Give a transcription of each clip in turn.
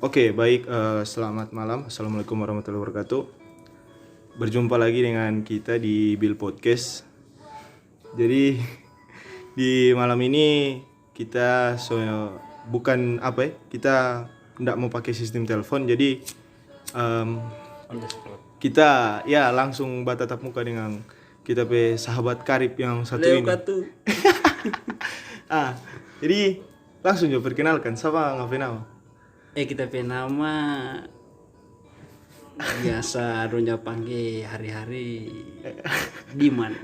Oke, baik. Selamat malam. Assalamualaikum warahmatullahi wabarakatuh. Berjumpa lagi dengan kita di Bill Podcast. Jadi di malam ini kita bukan apa ya? Kita tidak mau pakai sistem telepon. Jadi kita ya langsung bertatap muka dengan kita pe sahabat karib yang satu Leo ini. Katu. Jadi langsung juga perkenalkan. Siapa ngapain nama? Kita punya nama biasa Ronya panggil hari-hari Diman.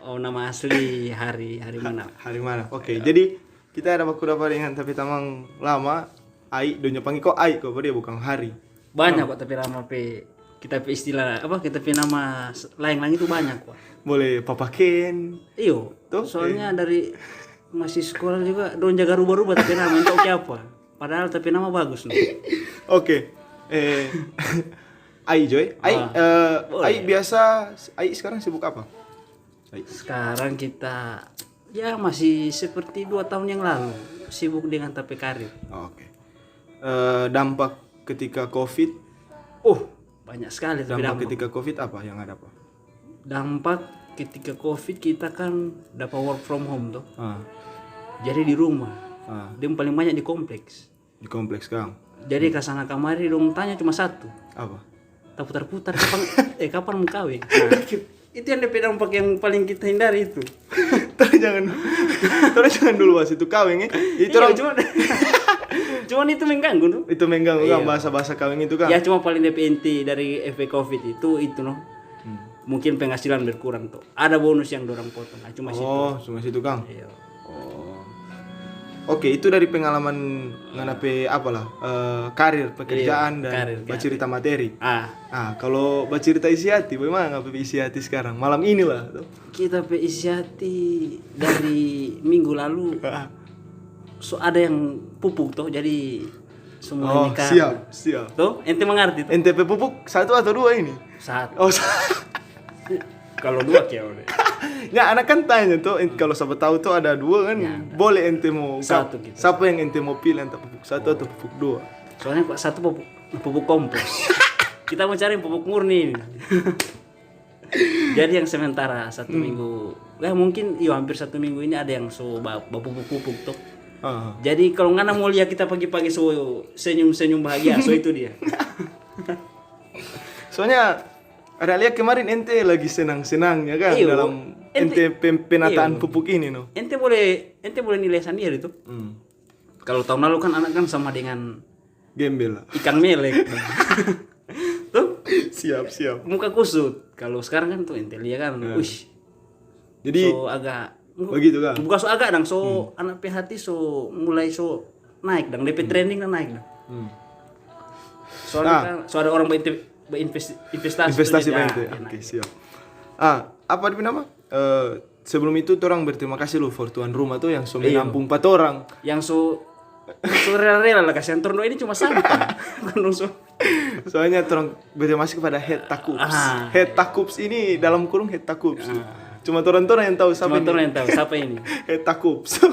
Oh, nama asli hari mana? Hari mana? Oke, jadi kita ada baku dapat dengan tapi tamang lama. Ai, donya panggil kok Ai kok dia bukan Hari. Banyak kok tapi nama kita istilah apa kita punya nama lain-lain itu banyak kok. Boleh Papa Ken. Iyo, Tuh, soalnya dari masih sekolah juga don jaga rubah-rubah tapi nama itu oke apa? Padahal tapi nama bagus nih. Oke. Ai Joy. Ai biasa Ai sekarang sibuk apa? Ai. Sekarang kita ya masih seperti 2 tahun yang lalu sibuk dengan tape karir. Oke. Dampak ketika Covid. Banyak sekali tapi Dampak ketika Covid apa yang ada apa? dampak ketika Covid kita kan dapat work from home tuh. Ah, Jadi di rumah. ah, Dia paling banyak di kompleks. di kompleks Kang. Jadi kesana kamari dong tanya cuma satu. Apa? Tak putar-putar kapan mau kawin? Nah, itu yang DP dampak yang paling kita hindari itu. Terus jangan dulu bahas itu kawin ya. Itu orang Cuman itu mengganggu tuh. itu mengganggu Iya. kan bahasa-bahasa kawin itu kan. Ya cuma paling DP inti dari efek Covid itu noh. Mungkin penghasilan berkurang tuh. Ada bonus yang dorang potong. Nah, cuma situ. Oh, cuma situ Kang. Iya. Oh. Oke, itu dari pengalaman nganape apalah karir, pekerjaan dan karir. bercerita materi. Ah, Kalau bercerita isi hati, bagaimana ngapain isi hati sekarang? Malam ini lah tuh. kita isi hati dari minggu lalu. So ada yang pupuk tuh, jadi semua nikah. Siap. Tuh, ente mengerti tuh? NTP pupuk 1 atau 2 ini? Satu. Oh, Kalau 2 ya udah. ya anak kan tanya tuh, kalau siapa tahu tuh ada 2 kan, Ya, boleh ente mau Satu gitu. Siapa yang ente mau pilih antara pupuk 1 atau pupuk 2? Soalnya Pak, satu pupuk kompos. Kita mau cari pupuk murni ini. Jadi yang sementara 1 minggu, mungkin hampir 1 minggu ini ada yang pupuk tuh. Jadi kalau ngana mau lihat kita pagi-pagi senyum-senyum bahagia, itu dia. Soalnya ada lihat kemarin ente lagi senang-senangnya kan Iyo, dalam ente penataan iyo. pupuk ini no. Ente boleh nilai sendiri tuh. Kalau tahun lalu kan anak kan sama dengan Gembel lah. ikan melek. Tuh, Siap. muka kusut. Kalau sekarang kan tuh ente lihat kan, Jadi so agak begitu kan. bukan so agak dang anak PHT mulai naik dang DP trending dan naik dang. Soalnya kan ada orang Investasi tuh, ente. ya, Oke, siap. Apa dia nama? Sebelum itu orang berterima kasih lu for tuan rumah tuh yang sudah menampung 4 orang. Yang rela-rela lah kasihan turun ini cuma sampah. Soalnya orang berterima kasih kepada Head Takups. Head Takups ini dalam kurung Head Takups. Cuma orang yang tahu siapa Cuma ini. turun yang tahu siapa ini. Head Takups.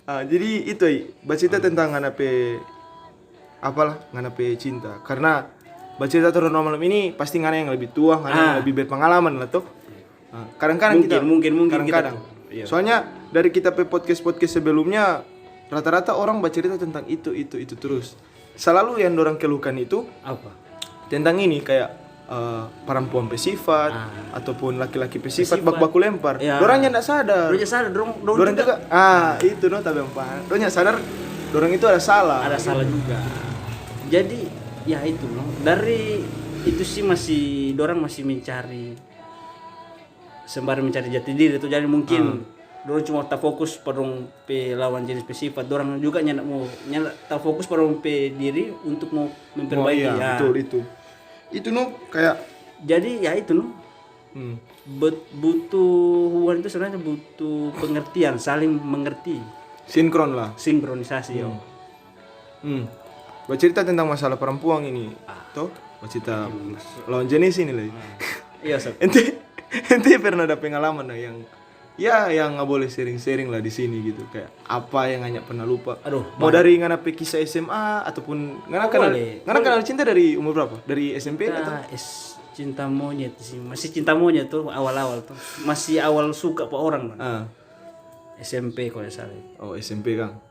Jadi itu bercerita tentang nganape cinta. Karena bercerita turun malam ini pasti ngana yang lebih tua, ngana yang lebih berpengalaman lah tuh. Kadang-kadang Mungkin kadang-kadang. kita. Iya. Soalnya dari kita podcast sebelumnya rata-rata orang bercerita tentang itu terus. Selalu yang orang keluhkan itu Apa? tentang ini kayak perempuan pesifat ataupun laki-laki pesifat baku lempar. Ya. Dorangnya enggak sadar. Dorang sadar Dorang juga itu no tapi apa? Dorangnya sadar dorang itu ada salah. ada salah juga. Jadi ya itu loh. Dari itu sih dorang masih sembari mencari jati diri itu. Jadi mungkin dorang cuma tak fokus pada lawan jenis pesifat. Dorang juga tak fokus pada diri untuk mau memperbaiki. Iya, betul itu. Itu no kayak Jadi ya itu loh. Butuh hubungan itu sebenarnya butuh pengertian, saling mengerti, sinkron lah. sinkronisasi. Bercerita tentang masalah perempuan ini. Tuh, bercerita lawan jenis ini lagi. Iya, Sob. Ente pernah ada pengalaman yang ya yang nggak boleh sharing-sharing lah di sini gitu, kayak apa yang Ngana pernah lupa. Aduh, mau dari Ngana pe kisah SMA ataupun Ngana kenal cinta dari umur berapa? Dari SMP atau? Cinta monyet sih, masih cinta monyet tuh awal-awal tuh, masih awal suka pak orang Bang. SMP kalau salah. Oh SMP Kang.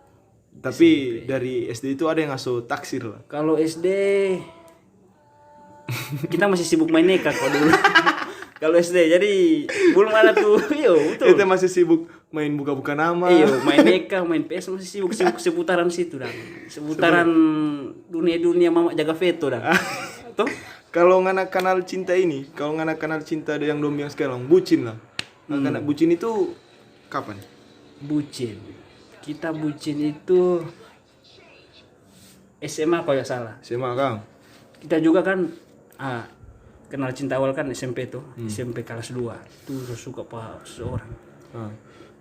Tapi SMP. Dari SD itu ada yang ngasuh taksir lah. Kalau SD kita masih sibuk main neka kok dulu. Kalau SD jadi belum ada tuh, betul. Kita masih sibuk main buka-buka nama. Main neka, main PS masih sibuk seputaran situ dah. Seputaran dunia mama jaga veto dah. Tuh. Kalau Ngana kenal cinta ini, kalau Ngana kenal cinta ada yang yang sekarang, bucin lah. Ngana bucin itu kapan? Bucin. Kita bucin itu SMA kalau nggak salah. SMA Kang. Kita juga kan kenal cinta awal kan SMP tuh. SMP kelas 2. Itu suka pak seseorang.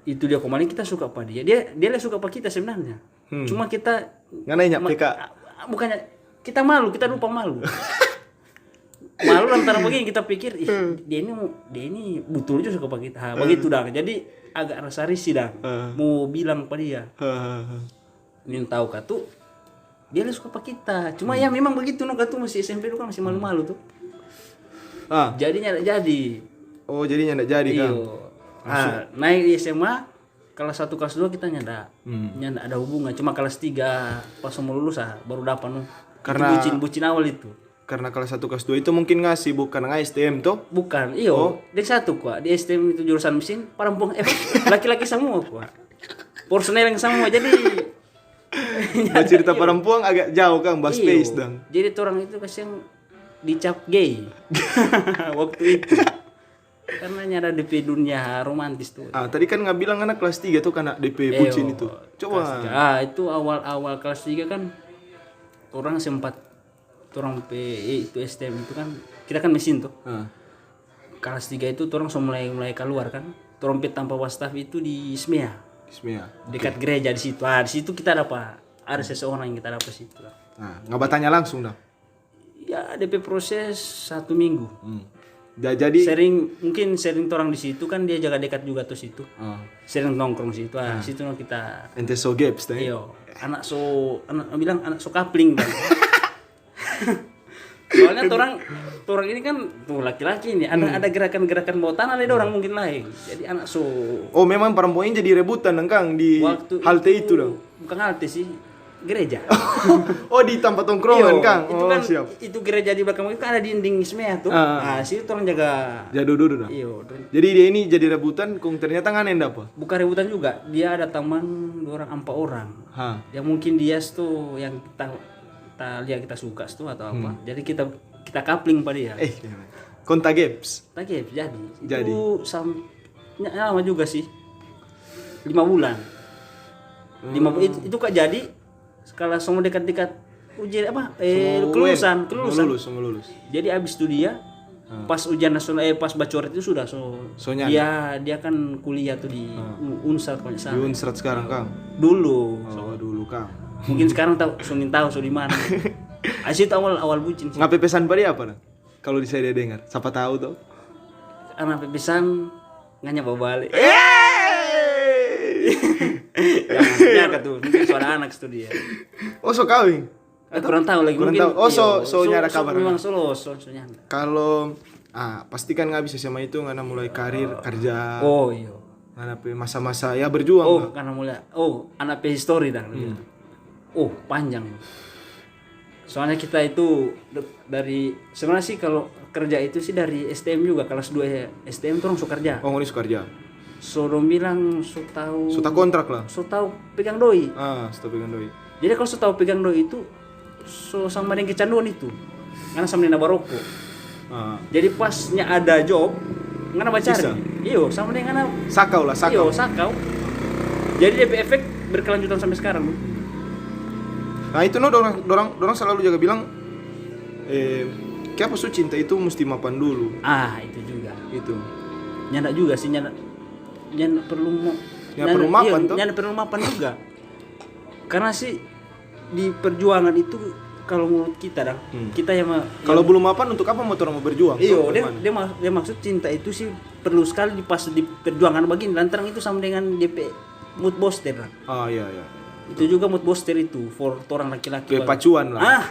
Itu dia kemarin kita suka pak dia. Dia lah suka pak kita sebenarnya. Cuma kita Ngana PK. Bukannya kita malu, kita lupa malu. Malu lantaran begini kita pikir dia ini betul juga suka pak kita. Begitu dah. Jadi agak rasa risih dah. Mau bilang pada dia. Ini tahu kah tuh dia lah suka pak kita. Cuma ya memang begitu tuh masih SMP tuh kan masih malu-malu tuh. Jadinya enggak jadi. Oh, jadinya enggak jadi kan. Naik di SMA kelas 1 kelas 2 kita nyanda ada hubungan. Cuma kelas 3 pas mau lulus baru dapat karena bucin awal itu. Karena kelas 1 kelas 2 itu mungkin nggak sibuk karena STM tuh? Bukan, Di satu kuah. Di STM itu jurusan mesin, perempuan laki-laki semua kuah. Personel yang semua jadi cerita perempuan agak jauh kan, bahas space dong. Jadi orang itu kasih yang dicap gay. Waktu itu. Karena nyara DP dunia romantis tuh. Tadi kan nggak bilang anak kelas 3 tuh karena DP bucin itu. Coba. Itu awal kelas 3 kan orang sempat orang itu STM itu kan kita kan mesin tuh. Kelas 3 itu orang mulai keluar kan. Trompet tanpa wastaf itu di SMEA. Dekat gereja di situ. Di situ kita dapat ada seseorang yang kita dapat situ. Nggak bertanya langsung dah. Ya DP proses 1 minggu. Jadi mungkin sering orang di situ kan dia jaga dekat juga tuh situ. Sering nongkrong situ. Situ kita ente so gaps dah. Anak bilang anak so kapling dah. Soalnya orang ini kan tuh laki-laki ini ada gerakan-gerakan bawah tanah ada orang mungkin lain. Jadi anak so. Oh memang perempuan jadi rebutan Kang di waktu halte itu dong. Bukan halte sih, gereja. Oh di tempat tongkrongan Kang. Itu kan siap. Itu gereja di belakang itu kan ada dinding SMEA tuh. Situ orang jaga. Duduk dah. Jadi dia ini jadi rebutan, kung ternyata nganen apa? Bukan rebutan juga, dia ada teman 4 orang. Yang mungkin dia tuh yang kita lihat kita suka tuh atau apa. Jadi kita coupling pada dia. Kontak gaps. Jadi. Itu lama juga sih. 5 bulan. 5 bulan itu kak jadi kalau semua dekat-dekat ujian apa? Kelulusan. Lulus. Jadi abis itu dia pas ujian nasional pas bacoret itu sudah dia kan kuliah tuh di Unsrat kalau salah. Di Unsrat sekarang Kang. Dulu Kang. Mungkin sekarang tahu di mana. Asyik awal bucin sih. Ngapain pesan pada apa dah? Kalau saya dengar, siapa tahu tuh. Anak pesan nganya bawa balik. Ya tuh, mungkin suara anak itu dia. Oh, so kawin. Kurang tahu lagi mungkin. Oh, so nyara kabar. Memang so nyara. Kalau pastikan nggak bisa sama itu karena mulai karir kerja. Oh iya. Karena masa-masa ya berjuang. Oh, karena mulai. Anak history dah. Panjang. Soalnya kita itu dari sebenarnya sih kalau kerja itu sih dari STM juga kelas 2 STM tuh orang suka kerja. Oh, ini suka kerja. So dong bilang so tahu kontrak lah. So tahu pegang doi. So pegang doi. Jadi kalau so tahu pegang doi itu so sama dengan kecanduan itu. Karena sama dengan baroko. Jadi pasnya ada job, ngana bacari. Iyo, sama dengan sakau. Iyo, sakau. Jadi DP efek berkelanjutan sampai sekarang. Nah itu dorang selalu jaga bilang kenapa cinta itu mesti mapan dulu. Itu juga. Itu. Nyanda juga sih nyanda perlu mapan tuh. Nyanda perlu mapan juga. Karena sih di perjuangan itu kalau menurut kita dang, kita yang Kalau belum mapan untuk apa motor mau berjuang? iyo, Tuh, gimana? dia maksud cinta itu sih perlu sekali di perjuangan begini. Lantaran itu sama dengan DP mood booster lah. Iya. Itu juga mood booster itu for orang laki-laki. Kayak pacuan lah. Ah,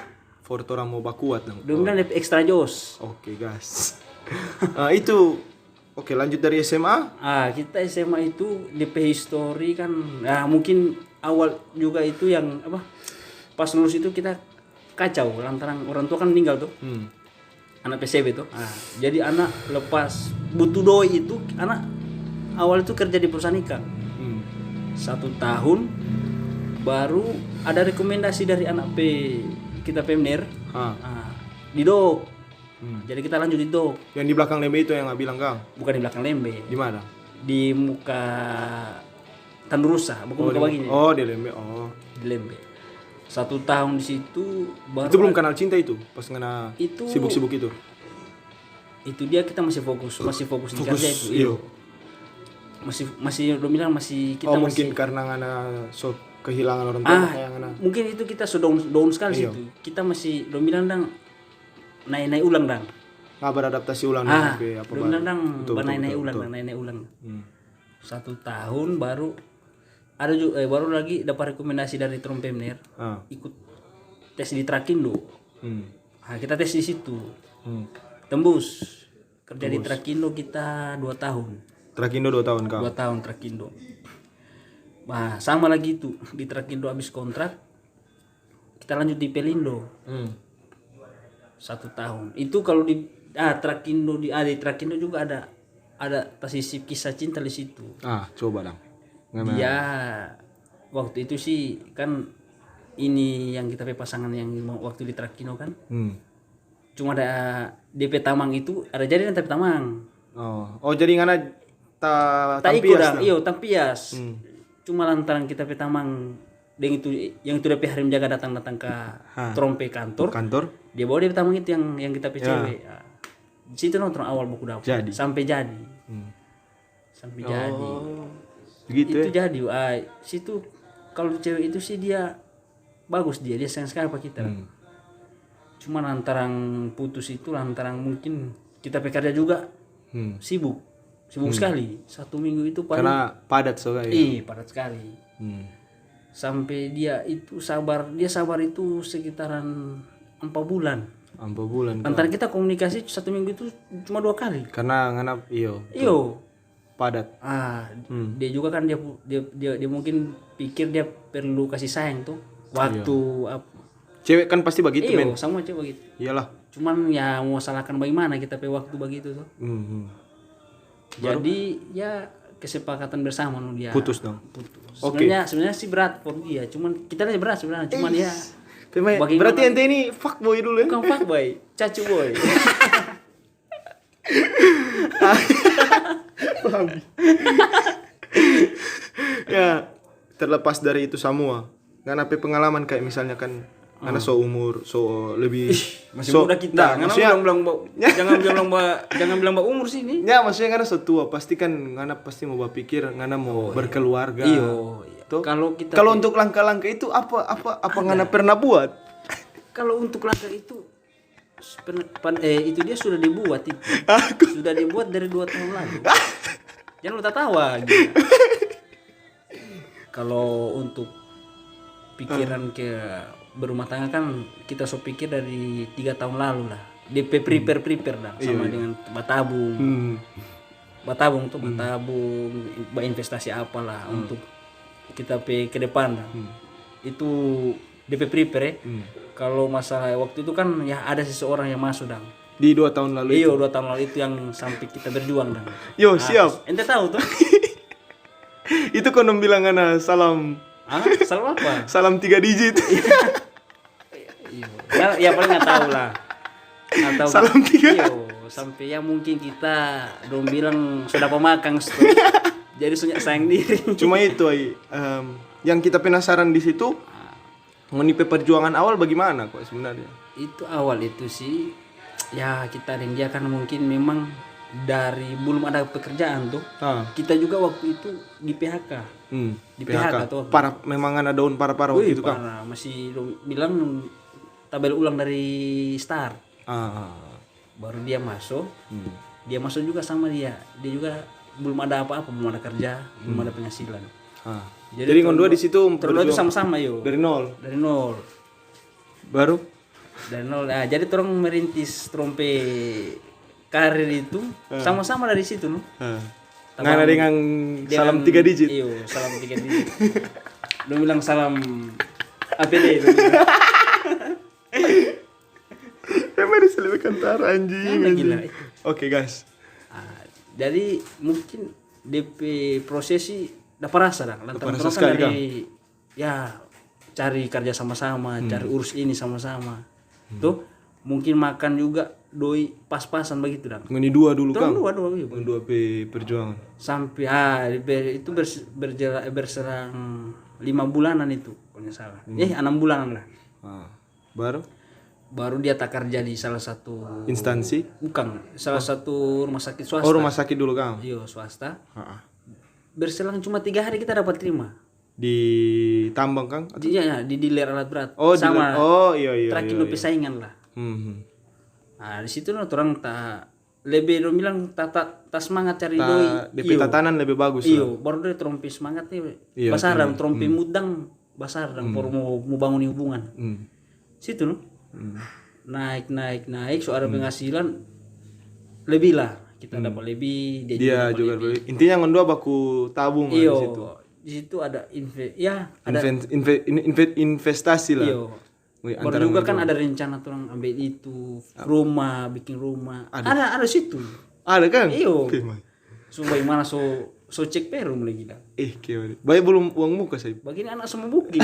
For orang mau bakuat dong. dia bilang DP extra jos. Oke, gas. Itu oke, lanjut dari SMA. Kita SMA itu DP history kan, mungkin awal juga itu yang apa? Pas lulus itu kita kacau lantaran orang tua kan meninggal tuh. Anak PCB tuh. Jadi anak lepas butuh doi itu anak awal itu kerja di perusahaan ikan. 1 tahun baru ada rekomendasi dari anak kita Pemner. Di Dok. Jadi kita lanjut di Dok. Yang di belakang Lembe itu yang nggak bilang Kang. Bukan di belakang Lembe. Di mana? Di muka Tandurusa, bukan muka begini. Di Lembe. Di Lembe. 1 tahun di situ baru Itu belum kenal cinta itu, pas ngena Itu- sibuk-sibuk itu. itu dia kita masih fokus di kerja itu. Iyo. Masih lo bilang masih kita Mungkin masih karena ngana kehilangan orang tua kayak ngana. mungkin itu kita sudah down sekali Iya. situ. Kita masih lo bilang dang naik ulang dang. Nggak beradaptasi ulang dengan apa Lo bilang dang Betul, naik betul, ulang, betul. naik ulang. 1 tahun baru ada juga baru lagi dapat rekomendasi dari Trompemner ikut tes di Trakindo. Kita tes di situ. Tembus. Kerja di Trakindo kita 2 tahun. Trakindo 2 tahun Kang. 2 tahun Trakindo. Sama lagi itu di Trakindo habis kontrak kita lanjut di Pelindo 1 tahun. Itu kalau di Trakindo di Trakindo juga ada tersisip kisah cinta di situ. Coba dong. Dia waktu itu sih kan ini yang kita pasangan yang waktu di Trakindo kan. Cuma ada DP Tamang itu ada jadi tapi Tamang. Jadi ngana Ikut dah, iyo tampias. Cuma lantaran kita Tamang dengan itu yang itu DP hari menjaga datang ke Trompe kantor. Dia bawa DP Tamang itu yang kita cewek. Di situ nonton awal buku dapur. Sampai jadi. Sampai jadi. Gitu itu jadi situ kalau cewek itu sih dia bagus dia sayang sekali apa kita. Cuma lantaran putus itu lantaran mungkin kita pekerja juga sibuk sekali 1 minggu itu paling karena padat soalnya. Padat sekali. Sampai dia itu sabar itu sekitaran 4 bulan. 4 bulan. Antara kita komunikasi 1 minggu itu cuma 2 kali. Karena nganap Iyo. Padat. Dia juga kan dia mungkin pikir dia perlu kasih sayang tuh waktu Cewek kan pasti begitu men. Sama cewek begitu. Iyalah. Cuman ya mau salahkan bagaimana kita waktu begitu tuh. Jadi ya kesepakatan bersama dia. Putus dong. Sebenarnya sih berat for dia. Cuman kita aja berat sebenarnya. Cuman ya. Berarti ente ini fuckboy dulu ya? Bukan fuckboy, cacu boy. Paham. Ya, terlepas dari itu semua. Nggak nape pengalaman kayak misalnya kan karena umur lebih masih muda kita. Jangan bilang umur sini. Ya, maksudnya karena tua pasti kan ngana pasti mau berpikir ngana mau berkeluarga. Iyo. Kalau untuk langkah-langkah itu apa ngana pernah buat? Kalau untuk langkah itu itu dia sudah dibuat itu. Sudah dibuat dari 2 tahun lalu. Jangan lu tertawa gitu. Kalau untuk pikiran ke berumah tangga kan kita pikir dari 3 tahun lalu lah. DP prepare dah sama dengan batabung. Batabung investasi apalah untuk kita ke depan lah. Itu DP prepare ya. Kalau masalah waktu itu kan ya ada seseorang yang masuk dang. Di 2 tahun lalu itu. 2 tahun lalu itu yang sampai kita berjuang dang. Siap. Ente tahu tuh? Itu konon bilang ngana salam. Salam apa? Salam 3 digit. Ya paling nggak tahu lah. Atau salam 3. Sampai ya mungkin kita dong bilang sudah pemakan jadi sayang diri. Cuma itu yang kita penasaran di situ menipe perjuangan awal bagaimana kok sebenarnya? Itu awal itu sih ya kita dan dia kan mungkin memang dari belum ada pekerjaan tuh. Kita juga waktu itu di PHK. Di PHK tuh. Memang ada daun parah-parah waktu itu kan. Masih bilang tabel ulang dari start. Ah. Baru dia masuk. Dia masuk juga sama dia juga belum ada apa-apa, belum ada kerja, belum ada penghasilan. Jadi ngondua di situ terus itu sama-sama dari nol. Baru dari nol. Nah, jadi orang merintis trompe karir itu sama-sama dari situ no. Nggak ada dengan salam 3 digit. Iya, salam 3 digit. Lu bilang salam APD lu bilang. Emang diselipkan tar anjing. Oke guys. Jadi mungkin DP prosesi dapat rasa dah. Lantaran rasa kan sekali, dari ya cari kerja sama-sama, cari urus ini sama-sama. Tuh mungkin makan juga doi pas-pasan begitu dah. Ngoni dua dulu Kang. Dua iya. Dua perjuangan. Sampai itu berserang 5 bulanan itu kalau nggak salah. 6 bulanan lah. Baru dia tak kerja di salah satu instansi? Bukan, salah satu rumah sakit swasta. Oh, rumah sakit dulu Kang. Iya, swasta. Berselang cuma 3 hari kita dapat terima. Di tambang Kang? Iya, di dealer alat berat. Oh, sama. Iya. Terakhir pesaingan lah. Nah, di situ orang tak lebih dong bilang tak semangat cari doi. DP tatanan lebih bagus. Iya, baru dia trompi semangat nih. Basar dan trompi mudang basar dan mau bangun hubungan. Situ no. Naik soal penghasilan lebih lah, kita dapat lebih, dia juga lebih. Intinya ngondua baku tabung di situ. Di situ ada investasi lah. Iyo. Baru juga kan ada rencana orang ambil itu rumah, bikin rumah. Ada situ. Ada kan? Iyo. So bagaimana so cek perum lagi dah. Gimana? Baik belum uang muka saya. Begini anak semua bukti.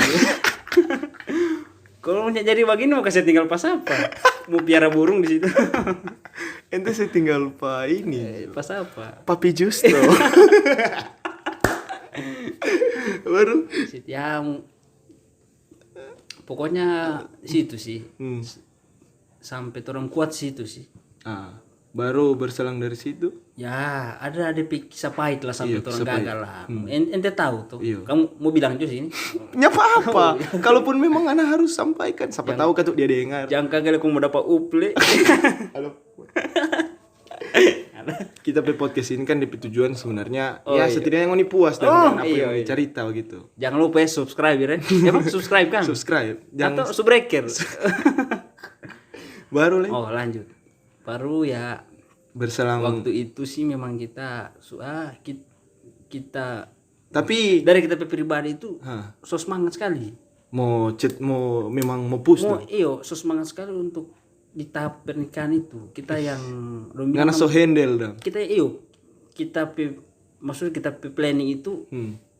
Kalau mau jadi begini mau kasih tinggal pas apa? Mau piara burung di situ. Ente saya tinggal ini. Pas apa? Papi Justo. Baru. Setiap pokoknya situ sih. Sampai orang kuat situ sih. Baru berselang dari situ. Ya, ada kisah pahit lah sampai orang gagal lah. Ente tahu tuh. Kamu mau bilang juga sini? Nyapa apa? Kalaupun memang anak harus sampaikan, siapa tahu kan tuh dia dengar. Jangan kagak aku mau dapat uple. Halo. Kita podcast ini kan di tujuan sebenarnya setidaknya ngoni puas dengan apa yang cerita begitu. Jangan lupa subscribe ya. Ya Bang, subscribe kan? Subscribe. Atau subbreaker. Baru lagi. Oh, lanjut. Baru ya berselang waktu itu sih memang kita tapi dari kita pribadi itu so semangat sekali mau push so semangat sekali untuk di tahap pernikahan itu kita yang karena so handle dong maksudnya kita planning itu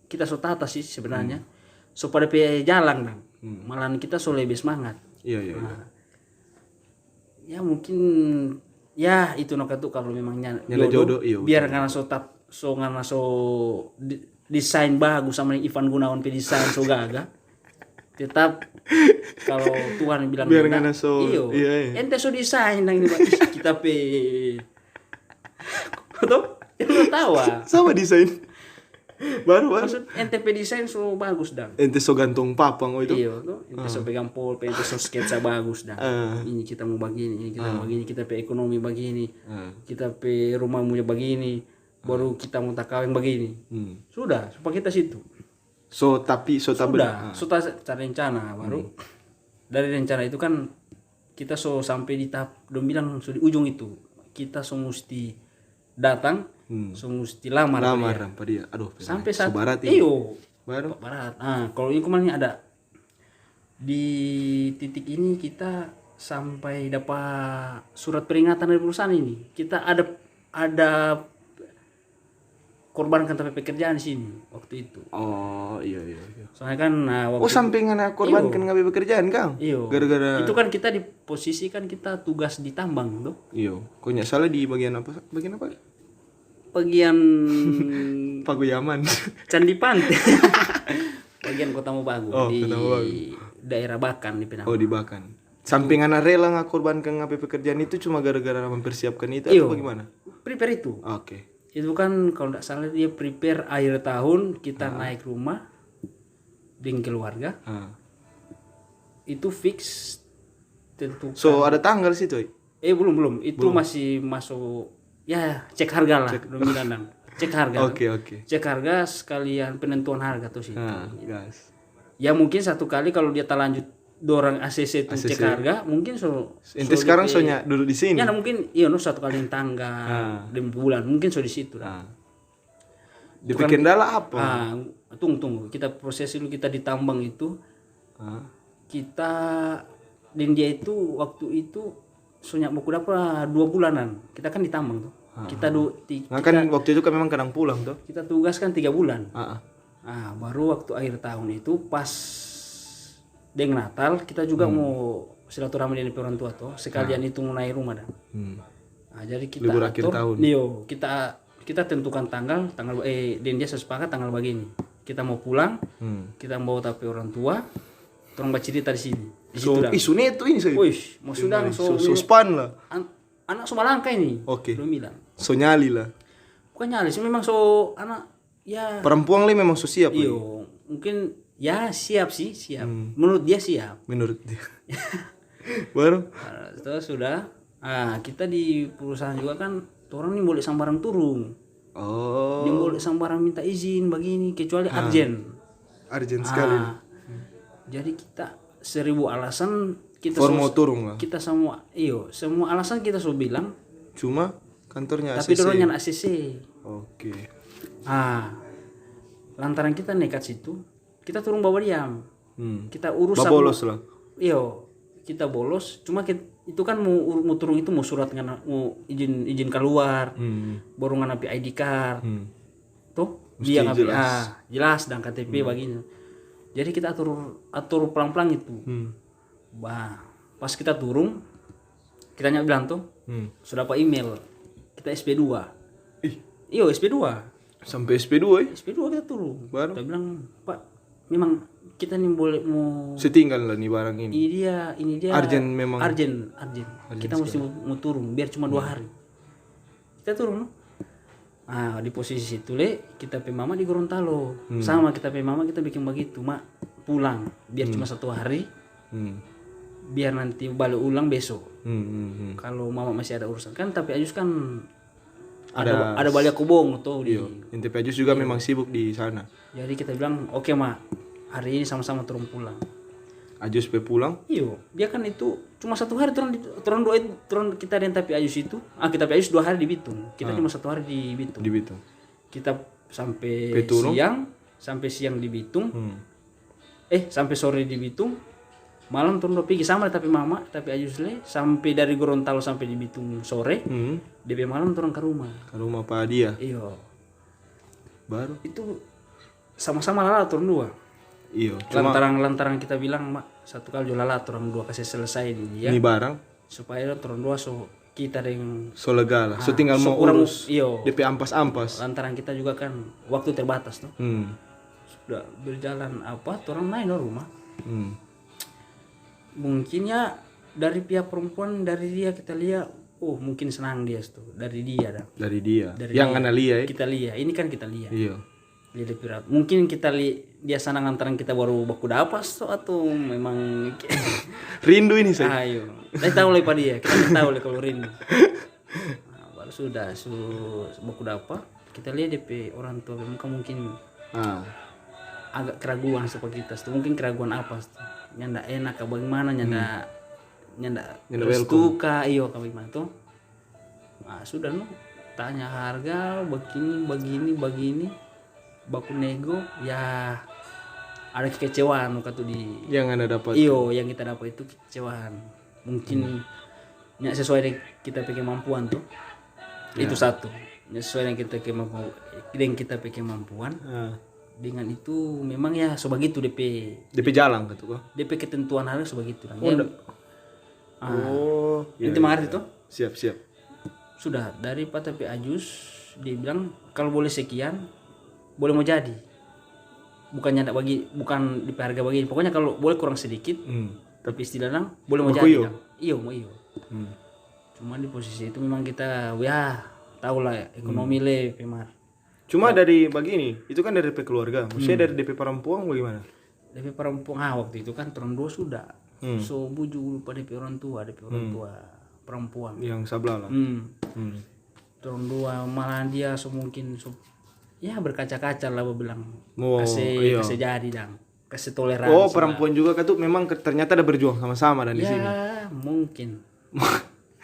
kita so tata sih sebenarnya so pada jalan dong malahan kita so lebih semangat ya mungkin ya itu tuh kalau memang jodoh biar karena desain bagus sama Ivan Gunawan desain so gaga tetap kalau Tuhan bilang biar karena ente so desain nang kita tuh jangan tawa sama desain baru maksud ente desain so bagus dang ente so gantung papang itu tuh ente so pegang pulpen ente so sketsa bagus dang ini kita mau begini ini kita mau begini kita ekonomi begini kita rumah mau begini baru kita mau tak kawin begini sudah supaya kita situ tapi sudah cari rencana baru dari rencana itu kan kita so sampai di tahap dong bilang so di ujung itu kita so mesti datang so mesti lamar apa dia aduh sampai saat barat barat kalau ini kemarin ada di titik ini kita sampai dapat surat peringatan dari perusahaan ini kita ada korbankan tapi pekerjaan di sini waktu itu. Iya. Soalnya kan sampai ngana korbankan ngabe pekerjaan Kang. Gara-gara itu kan kita di posisi kan kita tugas di tambang tuh. Kok nggak salah di bagian apa? Bagian Paguyaman. Candi Pantai. Bagian Kota Mobagu di daerah Bakan di Penang. Di Bakan. Sampingan rela ngakorbankan ngabe pekerjaan itu cuma gara-gara mempersiapkan itu atau bagaimana? Prepare itu. Oke. Itu kan kalau tidak salah dia prepare akhir tahun kita naik rumah dengan keluarga. Itu fix tentukan. So ada tanggal situ. Belum itu masih masuk ya cek harga lah dominan. Cek harga. Oke. Cek harga sekalian penentuan harga tuh sih. Gas. Ya mungkin satu kali kalau dia terlanjut dorang ACC itu cek harga mungkin Ente sekarang soalnya duduk di sini. Ya mungkin satu kali yang tanggal 5 bulan mungkin di situ lah. Di Kendala apa? Tunggu kita proses dulu, kita ditambang itu. Kita dan dia itu waktu itu soalnya mau dapat 2 bulanan. Kita kan ditambang tuh. Kan waktu itu kan memang kadang pulang tuh. Kita tugas kan 3 bulan. Baru waktu akhir tahun itu pas dengan Natal kita juga mau silaturahmi dengan orang tua tuh sekalian itu mau naik rumah dah. Jadi kita libur akhir tahun. Kita tentukan tanggal dan dia sepakat tanggal begini. Kita mau pulang, kita mau tapi orang tua, orang baca cerita di sini. Di situ dah. Isunya itu ini saya. Wih, mau sudah span lah. Anak Sumalangka ini. Oke. Belum bilang. So nyali lah. Bukan nyali sih, memang anak ya. Perempuan lah memang so siap. Iyo, mungkin ya siap. Menurut dia siap. Menurut dia. Baru. Terus sudah. Kita di perusahaan juga kan, orang ini boleh sambarang turun. Dia boleh sambarang minta izin begini, kecuali arjen. Arjen sekali. Jadi kita 1000 alasan kita mau turun lah. Kita semua alasan kita bilang. Cuma kantornya ACC. Tapi dorongnya ACC. Oke. Lantaran kita nekat situ, kita turun bawa diam. Kita urus bolos lah. Kita bolos. Cuma itu kan mau turun itu mau surat mau izin keluar. Baru ngapi ID card. Tuh dia ngapi jelas dan KTP begini. Jadi kita atur pelan-pelan itu. Pas kita turun, kita bilang tuh, sudah dapat email, kita SP2. Iya SP2. Sampai SP2 SP2 kita turun. Baru? Kita bilang, Pak, memang kita nih boleh mau. Setinggal lah nih barang ini. Ini dia. Arjen memang. Arjen. Kita mesti mau turun, biar cuma 2 hari. Kita turun. Di posisi situ kita pe mama di Gorontalo. Sama kita pe mama kita bikin begitu, Mak. Pulang biar cuma 1 hari. Biar nanti balik ulang besok. Kalau mama masih ada urusan kan, tapi Ajus kan ada balik kubong tuh di. Tapi Ajus juga memang sibuk di sana. Jadi kita bilang, "Oke, Mak. Hari ini sama-sama turun pulang." Ajus pe pulang? Iya, dia kan itu cuma 1 hari turun kita dan tapi Ajus itu. Kita pe Ajus 2 hari di Bitung. Kita cuma 1 hari di Bitung. Di Bitung. Kita sampai siang di Bitung. Sampai sore di Bitung. Malam turun pergi sama tapi mama, tapi Ajus sampai dari Gorontalo sampai di Bitung sore. DP malam turun ke rumah. Ke rumah Pak dia. Iya. Baru itu sama-sama lala turun 2. Iya. Lantaran kita bilang, Mak, 1 kali lala turun 2 kasih selesai dia. Ini barang Supaya turun 2 kita dengan lega lah. So tinggal mau urus. Iyo. DP ampas-ampas. Lantaran kita juga kan waktu terbatas tuh. Sudah berjalan turun naik rumah. Mungkin ya dari pihak perempuan, dari dia kita lihat, mungkin senang dia tuh dari dia dah. Dari dia. Yang ana lihat. Kita lihat, ini kan kita lihat. Iya. Lihat pirat. Mungkin kita dia senang lantaran kita baru baku dapas atau memang rindu ini saya. Ayo. Saya tahu lah dia. Kita tahu lah kalau rindu. Baru sudah baku dapat, kita lihat DP orang tua mungkin agak keraguan seperti kita. Mungkin keraguan apa? Nyanda enak ke bagaimana nyanda restu ka bagaimana tuh. Sudah tanya harga begini baku nego ya ada kekecewaan kata di yang Anda dapat. Yang kita dapat itu kekecewaan. Mungkin nyak sesuai dengan kita pikir kemampuan tuh. Itu satu. Nyak sesuai dengan kita pikir kemampuan. Dengan itu memang ya sebegitu DP jalan gitu kok. DP ketentuan harga sebegitu lah. Itu mengerti tuh? Siap. Sudah dari Pak tapi Ajus dia bilang kalau boleh sekian boleh mau jadi. Bukan di harga bagi. Pokoknya kalau boleh kurang sedikit. Tapi istilahnya boleh mau jadi. Iyo. Cuma di posisi itu memang kita tahu lah ekonomi Pemar. Cuma dari begini, itu kan dari DP keluarga. Maksudnya dari DP perempuan bagaimana? DP perempuan waktu itu kan turun 2 sudah. so buju pada DP orang tua perempuan Yang sebelah lah. orang dua malah dia so mungkin so ya berkaca-kaca lah bilang Iya. kasih jadi dang kasih toleransi. Oh, perempuan juga kan tuh memang ternyata ada berjuang sama-sama dan di sini. Ya mungkin.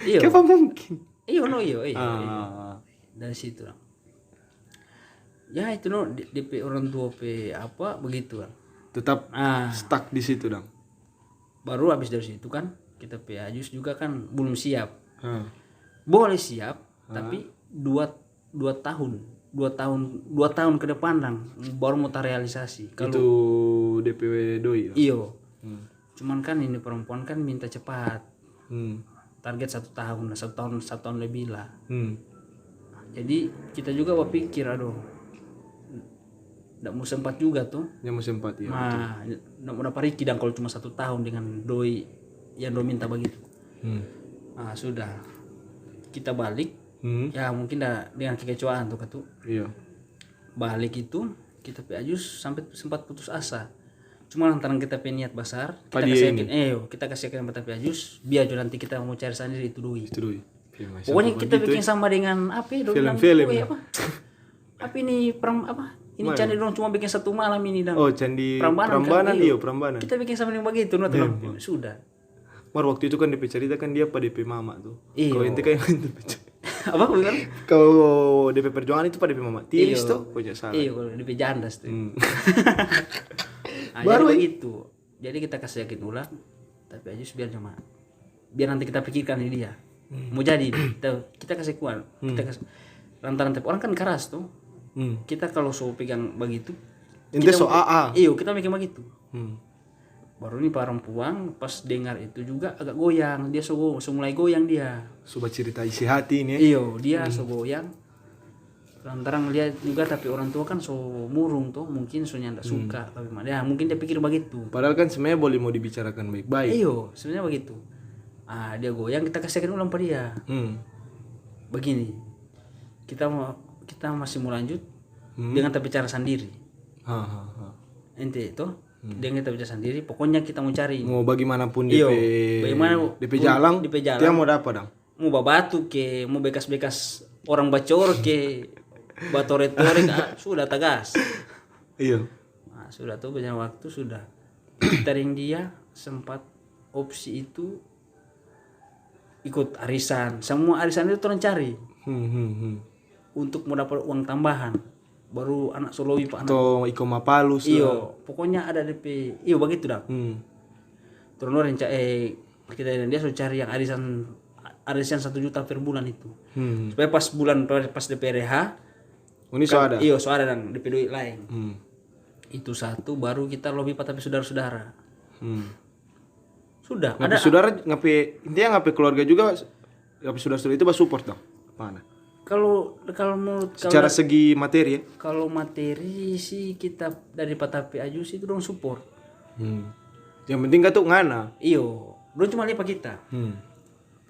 Iya. Kenapa mungkin? Iya. Dari situ dang. Ya itu DP orang tua apa begitu kan. Tetap stuck di situ dong. Baru habis dari situ kan kita Ajus juga kan belum siap. Boleh siap tapi 2 tahun ke depan dong baru mau terrealisasi. Kalau itu DPW doi. Iyo. Cuman kan ini perempuan kan minta cepat. Target 1 tahun, 1 tahun lebih lah. Jadi kita juga berpikir aduh nggak mau sempat juga tuh. Yang mau sempat ya. Nah, nggak mau dapat Riki dan kalau cuma 1 tahun dengan doi yang doi minta begitu. Nah sudah kita balik. Ya mungkin dah dengan kekecewaan tuh katu. Iya. Balik itu kita Ajus sampai sempat putus asa. Cuma lantaran kita niat besar, kita kasih yakin kita Ajus, biar nanti kita mau cari sendiri itu doi. Itu doi. Pokoknya kita bikin sama dengan apa ya? Film-film. Apa ini ini candi dong cuma bikin 1 malam ini dan. Oh, candi Prambanan. Prambanan. Kita bikin sama dengan begitu, sudah. Waktu itu kan DP cerita kan dia pada DP mama tuh. Kalau ente kayak apa benar? Kalau DP perjuangan itu pada DP mama. Tilis tuh, pokoknya salah. Iya, kalau DP jandas tuh. Baru jadi begitu. Jadi kita kasih yakin ulang, tapi aja biar nanti kita pikirkan ini dia. Mau jadi kita kasih kuat. Kita kasih lantaran tiap orang kan keras tuh. Kita kalau so pegang begitu, ente so AA. Iya, kita mikir begitu. Baru nih perempuan pas dengar itu juga agak goyang, dia so mulai goyang dia. Coba cerita isi hati ini. Iyo, dia so goyang. Lantaran lihat juga tapi orang tua kan so murung tuh, mungkin so nyanda suka tapi ya mungkin dia pikir begitu. Padahal kan sebenarnya boleh mau dibicarakan baik-baik. Iyo, sebenarnya begitu. Dia goyang kita kasihkan ulang pada dia. Begini. Kita masih mau lanjut dengan kita bicara sendiri. Ente itu dengan kita bicara sendiri, pokoknya kita mau cari. Mau bagaimanapun DP jalan, dia mau dapat dong. Mau babatu ke, mau bekas-bekas orang bacor ke, batore-tore sudah tegas. Iya. Nah, sudah tuh banyak waktu sudah. Kita ring dia sempat opsi itu ikut arisan. Semua arisan itu orang cari. Untuk mau dapat uang tambahan. Baru anak Solowi Pak anak. Atau Iko Mapalus. Iyo, pokoknya ada DP. Iyo begitu dah. Terus orang kita dan dia sudah cari yang arisan 1 juta per bulan itu. Supaya pas DP RH. Ini so ada. Iyo, so ada dan DP duit lain. Itu satu baru kita lobby Pak tapi saudara-saudara. Sudah. Ngapain saudara intinya ngapain keluarga juga ngapain saudara-saudara itu support dong. Mana? Kalau secara segi materi ya? Kalau materi sih kita dari Patapi Ajus itu dong support. Yang penting kan tuh ngana. Iyo, dong cuma lihat kita.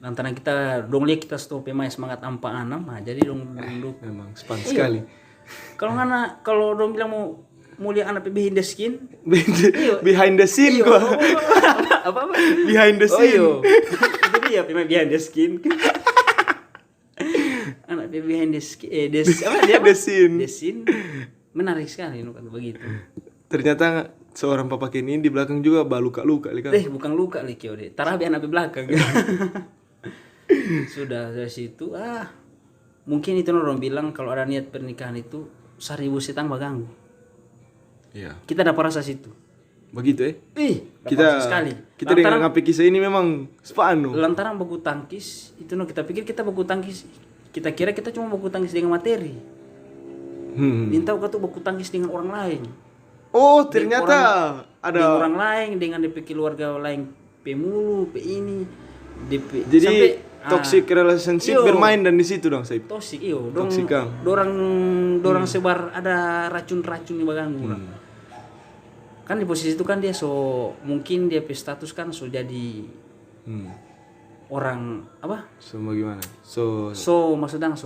Lantaran kita dong lihat kita stop pemain semangat 46, nah jadi dong memang span sekali. Kalau dong bilang mau lihat anak behind the scene. Behind the scene gua. Apa? Behind the scene. Itu dia pemain behind the scene. Anak behind the scene menarik sekali begitu. Ternyata seorang papa Kenny di belakang juga luka-luka kan. Bukan luka kio deh. Tarabi anak di belakang. Sudah dari situ mungkin itu orang bilang kalau ada niat pernikahan itu 1000 setang baganggu. Iya. Kita dapat rasa situ. Begitu kita sekali. Kita dengan ngapi kisah ini memang spanu. Lantaran baku tangkis itu kita pikir kita baku tangkis. Kita kira kita cuma baku tangkis dengan materi. Minta tuh baku tangkis dengan orang lain. Oh, ternyata ada dengan orang lain dengan DP keluarga lain pemulu, ini DP. Jadi sampai, toxic relationship bermain dan di situ dong, Saib. Toxic dorang sebar ada racun-racun di baganggu. Kan di posisi itu kan dia mungkin dia status kan jadi orang apa? Bagaimana? Maksudnya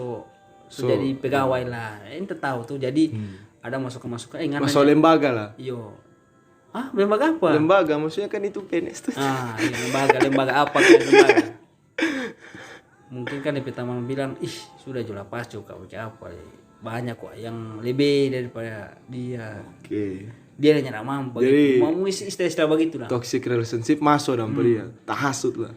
jadi pegawai lah. Ente tahu tuh jadi ada masukan-masukan masuk lembaga lah. Iyo. Lembaga apa? Lembaga maksudnya kan itu PNS tuh. Lembaga apa kan lembaga? Mungkin kan DP teman bilang, ih sudah jelas pas juga apa, banyak kok yang lebih daripada dia. Oke. Dia hanya tidak mampu. Jadi, mau istilah begitu lah. Toxic relationship masuk dalam dia. Tahasut lah.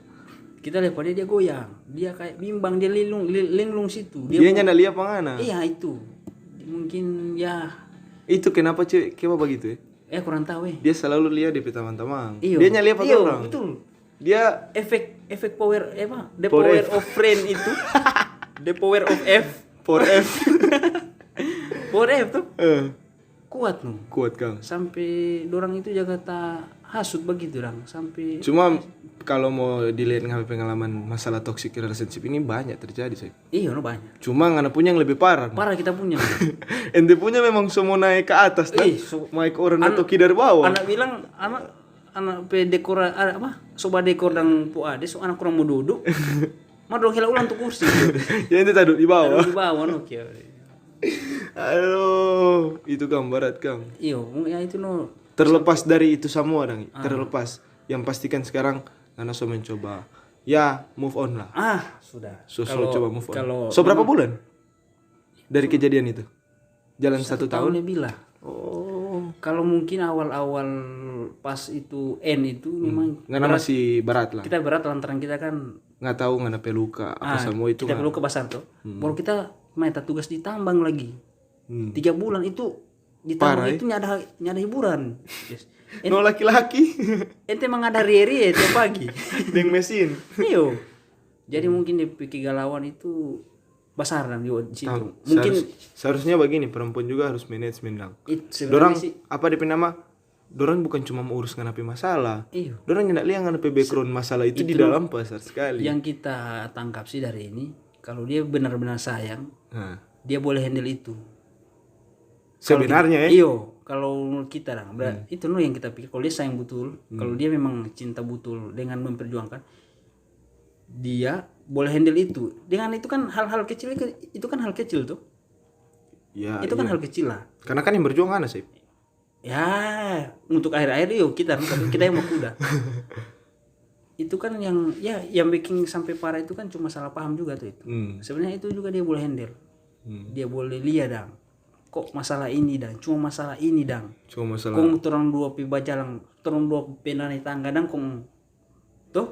Kita lihat pada dia goyang, dia kayak bimbang, dia linglung situ. Dia nyanda lihat pangana. Iya itu, mungkin ya. Itu kenapa cewek begitu ya? Kurang tahu Dia selalu lihat DP teman-teman. Iyo. Dia nyali apa orang? Betul. Dia efek power the Power power F. of friend itu. The power of F. for F. Power F tuh kuat nu. Kuat Kang. Sampai dorang itu jaga tak hasut begitu orang sampai. Cuma kalau mau dilihat ngambil pengalaman masalah toxic relationship ini banyak terjadi sih. Iya, no banyak. Cuma ngana punya yang lebih parah. Parah kita punya. Ente punya memang semua naik ke atas nah. Naik orang atau dari bawah. Anak bilang anak pe dekor soba dekor dan pu ade so anak kurang mau duduk. Mah dong hela ulang tuh kursi. Ya ente taduk di bawah. Di bawah no kia. Aduh, itu Kang berat Kang. Iyo, ya itu no. Terlepas dari itu semua Dang. Terlepas. Yang pastikan sekarang Nana so mencoba ya move on lah. Sudah. So coba move on. Kalau berapa bulan dari kejadian itu? Jalan 1 tahun lebih lah. Oh. Kalau mungkin awal-awal pas itu itu memang Nana masih berat lah. Kita berat lantaran kita kan nggak tahu ngana peluka apa semua itu. Kita peluka besar tuh. Baru kita main tugas di tambang lagi. 3 bulan itu di tambang itu nyada hiburan. Yes. No laki-laki. Ente mengada rieri tiap pagi. Deng mesin. Iyo. Jadi mungkin di pikir galauan itu besar dan di situ. Mungkin seharusnya begini, perempuan juga harus manajemen Dang. Dorang apa DP nama? Dorang bukan cuma mengurus nganapi masalah. Iyo. Dorang nyendak lihat nganapi background masalah itu di dalam besar sekali. Yang kita tangkap sih dari ini, kalau dia benar-benar sayang, dia boleh handle itu. Sebenarnya Iyo, kalau kita itu yang kita pikir. Kalau dia sayang betul, kalau dia memang cinta betul dengan memperjuangkan, dia boleh handle itu. Dengan itu kan hal-hal kecil itu kan hal kecil tuh. Ya, itu kan hal kecil lah. Karena kan yang berjuang kan sih. Ya, untuk akhir-akhir kita yang mau kuda. Itu kan yang bikin sampai parah itu kan cuma salah paham juga tuh itu. Sebenarnya itu juga dia boleh handle. Dia boleh lihat Dang. Kok masalah ini Dang, cuma masalah ini Dang. Cuma masalah. Kong turang dua piba jalan, turang dua penani tangga Dang kong tuh.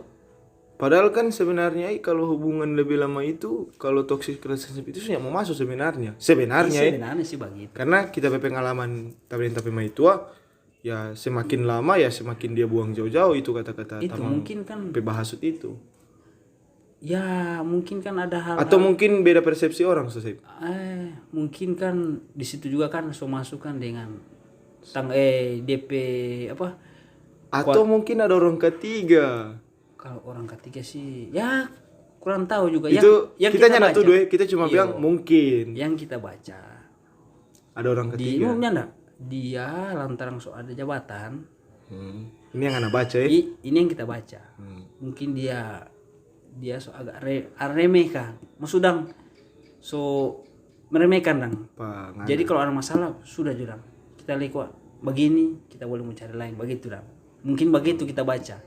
Padahal kan sebenarnya kalau hubungan lebih lama itu, kalau toxic relationship itu sudah mau masuk sebenarnya. Sebenarnya sih begitu. Karena kita pengalaman tapi mai tua, ya semakin lama ya semakin dia buang jauh-jauh itu kata-kata itu mungkin kan bahasut itu. Ya mungkin kan ada hal atau mungkin beda persepsi orang Sosip. Mungkin kan di situ juga kan so masukkan dengan DP apa? Atau mungkin ada orang ketiga. Kalau orang ketiga sih ya kurang tahu juga. Itu yang kita nyana tuh kita cuma bilang mungkin. Yang kita baca ada orang ketiga. Dia lantaran so ada jabatan. Ini yang anak baca ya. Ini yang kita baca. Mungkin dia so agak remehkan, maksudang so meremehkan Dang. Jadi kalau ada masalah sudah Dang. Kita lihat begini, kita boleh mencari lain begitu Dang. Mungkin begitu kita baca.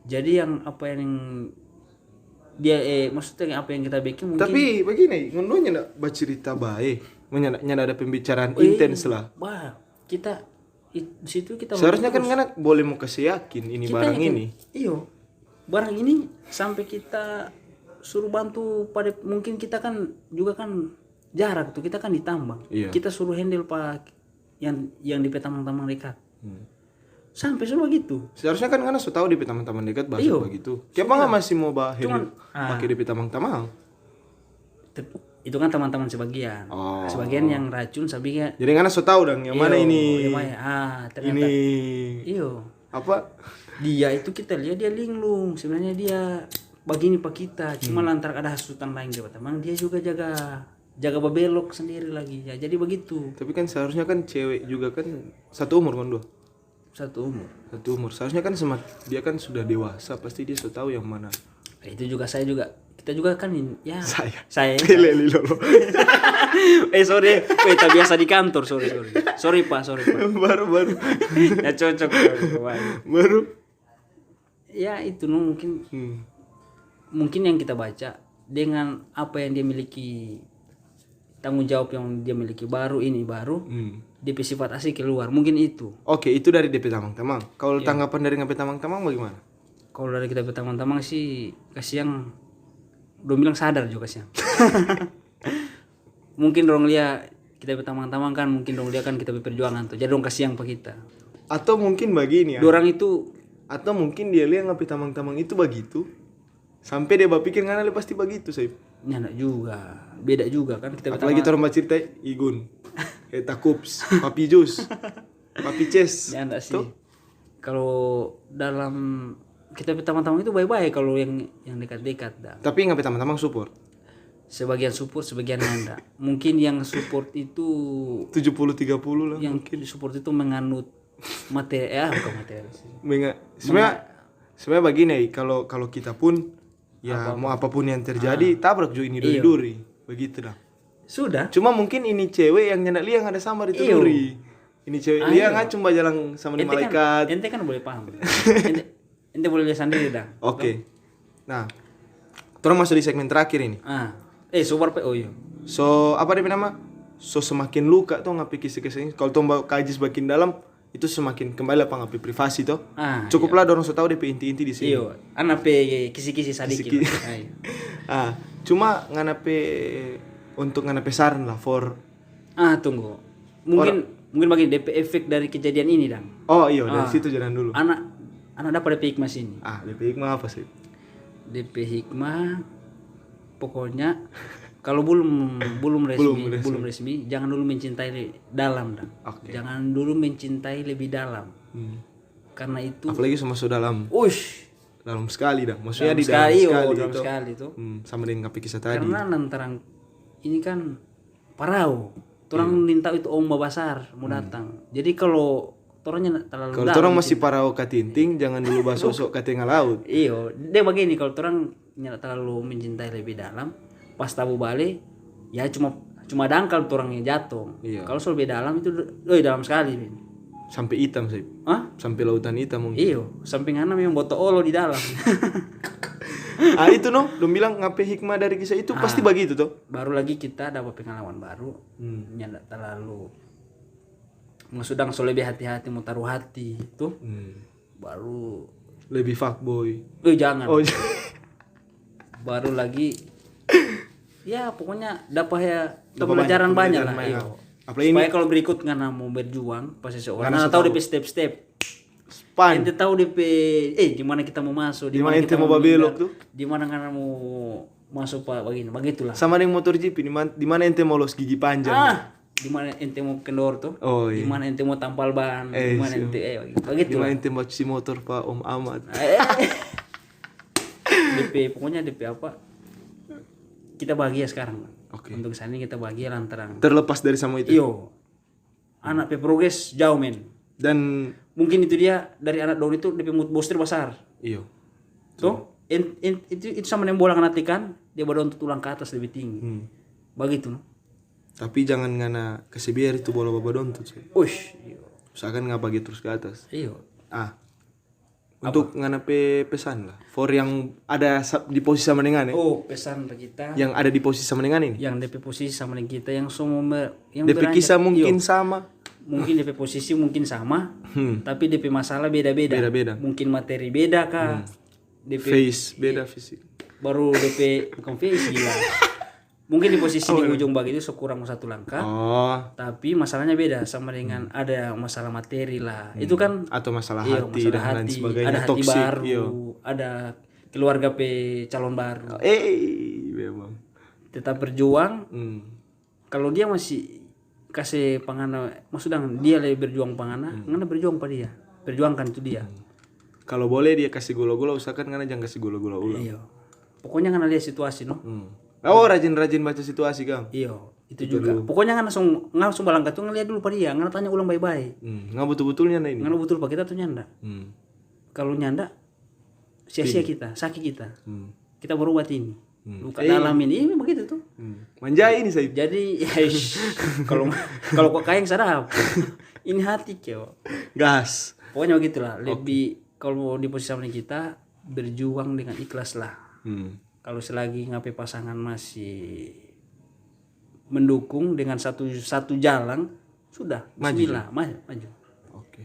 Jadi yang apa yang dia maksudnya apa yang kita bikin mungkin. Tapi begini, ngononya ndak bercerita baik, nyana ada pembicaraan intens lah. Wah, kita di situ kita seharusnya kan boleh mau kasih yakin ini barang ini. Iyo. Barang ini sampai kita suruh bantu pada mungkin kita kan juga kan jarak tuh kita kan ditambang. Kita suruh handle pak yang di teman-teman dekat. Sampai suruh begitu. Seharusnya kan karena sudah tahu di teman-teman dekat bahasa begitu. Kenapa nggak masih mau handle pakai di teman-teman? Itu kan teman-teman sebagian. Sebagian yang racun sebagian. Jadi karena sudah tahu Dang yang mana ini. Ternyata. Ini. Iyo. Apa? Dia itu kita lihat dia linglung, sebenarnya dia begini pak kita, cuma lantar ada hasutan lain dia memang dia juga jaga babelok sendiri lagi ya, jadi begitu. Tapi kan seharusnya kan cewek juga kan satu umur kan satu umur seharusnya kan dia kan sudah dewasa, pasti dia sudah tahu yang mana. Itu juga saya juga kita juga kan ya Saya ya. Leli lolo. Sorry, kita biasa di kantor, sorry pak. baru Ya cocok. baru. Ya itu mungkin mungkin yang kita baca dengan apa yang dia miliki, tanggung jawab yang dia miliki baru DP sifat asli keluar, mungkin itu. Oke, itu dari DP tamang-tamang. Kalau tanggapan dari ngape tamang-tamang bagaimana? Kalau dari kita tamang-tamang sih kasihan, dong bilang sadar juga kasihan. Mungkin dong lihat kita tamang-tamang kan, mungkin dong lihat kan kita perjuangan tuh, jadi dong kasihan pak kita. Atau mungkin begini ya. Dorang itu Atau mungkin dia lihat ngape tamang-tamang itu begitu, sampai dia berpikir ngana pasti begitu sih. nyandak juga, beda juga kan kita. Apalagi orang cerita Igun, Eta Kups, Papi Jus, Papi Ces. Nyandak sih. Kalau dalam kita teman-teman itu baik-baik kalau yang dekat-dekat dah. Tapi ngapain teman-teman support? Sebagian support, sebagian nanda. Mungkin yang support itu 70-30 lah. Yang mungkin support itu menganut materi, bukan materi sih. Sebenarnya begini, kalau kita pun ya mau apapun yang terjadi tabrak jo ini duri-duri. Begitu dah. Sudah. Cuma mungkin ini cewek yang nyendak liang ada sama di duri. Ini cewek liang cuma jalan sama di malaikat. Ente kan boleh paham. Ente boleh lihat sendiri dah. Oke. Nah, terus masuk di segmen terakhir ini. Sobar pe iya. So, apa dia nama? So semakin luka tuh ngapi kisah-kisah ini. Kalau tuh kaji semakin dalam, itu semakin kembali apa ngapi privasi tuh. Cukuplah dorong so tahu DP inti-inti di sini. Iya, anak pe kisi-kisi sadikit. Cuma nganape untuk nganape saran lah for. Tunggu. Mungkin bagi DP efek dari kejadian ini dang. Oh iya, dari situ jalan dulu. Anak dapat DP hikmah sini. DP hikmah apa sih? DP hikmah pokoknya kalau belum resmi jangan dulu mencintai dalam dah. Jangan dulu mencintai lebih dalam. Karena itu apalagi sama dalam. Dalam sekali dah. Maksudnya dalam sekali itu. Sama dengan ngapi kisah tadi. Karena nantarang ini kan parau. Orang minta itu ombak besar mau datang. Jadi kalau orangnya terlalu kalau orang masih parau katinting, jangan dulu basosok ke tengah laut. Iya, dia begini kalau orang terlalu mencintai lebih dalam, pas tabu balik, ya cuma dangkal orangnya jatuh. Iya. Kalau lebih dalam itu, dalam sekali. Sampai hitam sih. Sampai lautan hitam mungkin. Iya, sampai ngana memang boto olo di dalam. Itu dong bilang ngapain hikmah dari kisah itu pasti begitu tuh. Baru lagi kita dapat pengalaman baru, nyandak terlalu. Sedang lebih hati-hati mau taruh hati itu baru lebih fuckboy. Jangan. Baru lagi ya pokoknya dapat pembelajaran banyak lah. Apalagi supaya kalau berikut ngana mau berjuang pas seseorang ngana tahu DP step-step. Ente tahu DP gimana kita mau masuk, di mana ente mau babelok tuh, di mana ngana mau masuk pak begitulah. Sama dengan motor jeep di mana ente mau los gigi panjang. Di mana ente mau kendor tuh, di mana ente mau tampal ban, di mana ente begitu. Di mana ente mau cuci motor Pak Om Ahmad. DP pokoknya DP apa? Kita bahagia sekarang. Untuk saat ini kita bahagia lantaran terlepas dari sama itu. Iyo. Anak pe progres jauh men. Dan mungkin itu dia dari anak daun itu DP mood booster besar. Iyo. Tuh, itu sama yang bola nganatikan, dia baru untuk tulang ke atas lebih tinggi. Begitu no. Tapi jangan ngana kasih biar itu bola babadon tuh sih. Usahakan nggak bagi terus ke atas. Iya. Untuk ngana pesan lah. For yang ada di posisi sama dengan pesan bagi kita. Yang ada di posisi sama dengan ini. Yang DP posisi sama dengan kita yang semua yang DP kisah mungkin sama. Mungkin DP posisi mungkin sama, tapi DP masalah beda-beda. Mungkin materi beda kah? DP face beda fisik. Baru DP bukan face gila. Mungkin di posisi di ujung bagi itu kurang satu langkah. Tapi masalahnya beda sama dengan ada masalah materi lah. Itu kan atau masalah hati dan lain sebagainya. Ada hati baru, ada keluarga calon baru. Memang. Tetap berjuang. Kalau dia masih kasih pangana, maksudnya dia lebih berjuang pangana, ngana berjuang pada dia. Perjuangkan itu dia. Kalau boleh dia kasih gula-gula, usahakan ngana jangan kasih gula-gula ulang. Iya. Pokoknya ngana lihat situasi no. Rajin-rajin baca situasi Kang. Iya, itu juga. Pokoknya langsung balangkat tuh ngeliat dulu pada dia, ngana tanya ulang baik-baik. Nggak betul-betulnya ini. Ngana betul pak kita tuh nyanda. Kalau nyanda sia-sia kita, sakit kita. Kita berobat ini. Luka dalam ini begitu tuh. Manja ini saya. Jadi kalau kalau kok kayak sadap. Ini hati cewek. Gas. Pokoknya begitulah. Lebih kalau di posisi sama kita berjuang dengan ikhlas lah. Kalau selagi ngapain pasangan masih mendukung dengan satu jalan, sudah bismillah maju. Oke.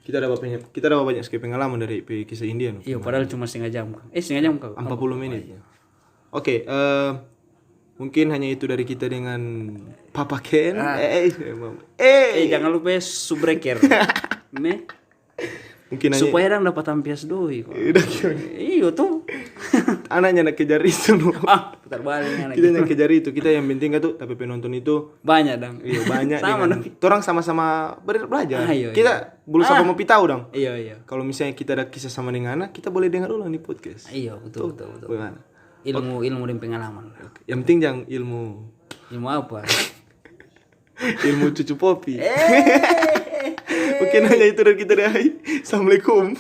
Kita dapat banyak sekali pengalaman dari kisah India. Iya, padahal cuma setengah jam. Setengah jam kau. 40 menit. Oke, mungkin hanya itu dari kita dengan Papa Ken. Jangan lupa subbreaker. Nih. Mungkin hanya Supaya dong dapat ampias doi. Iya tuh. anaknya nak kejar itu. Putar balik anak. Kita nak kejar itu. Kita yang penting kan tuh tapi penonton itu Banyak dong. iya banyak. Sama dengan, orang sama-sama belajar. Iya. Kita belum sama mau pitau dong. Iya. Kalau misalnya kita ada kisah sama dengan anak, kita boleh dengar ulang di podcast. Iya, betul. Bagaimana? Ilmu dan pengalaman. Yang penting jangan ilmu apa? ilmu cucu popi. Mungkin hanya itu dari kita. Assalamualaikum.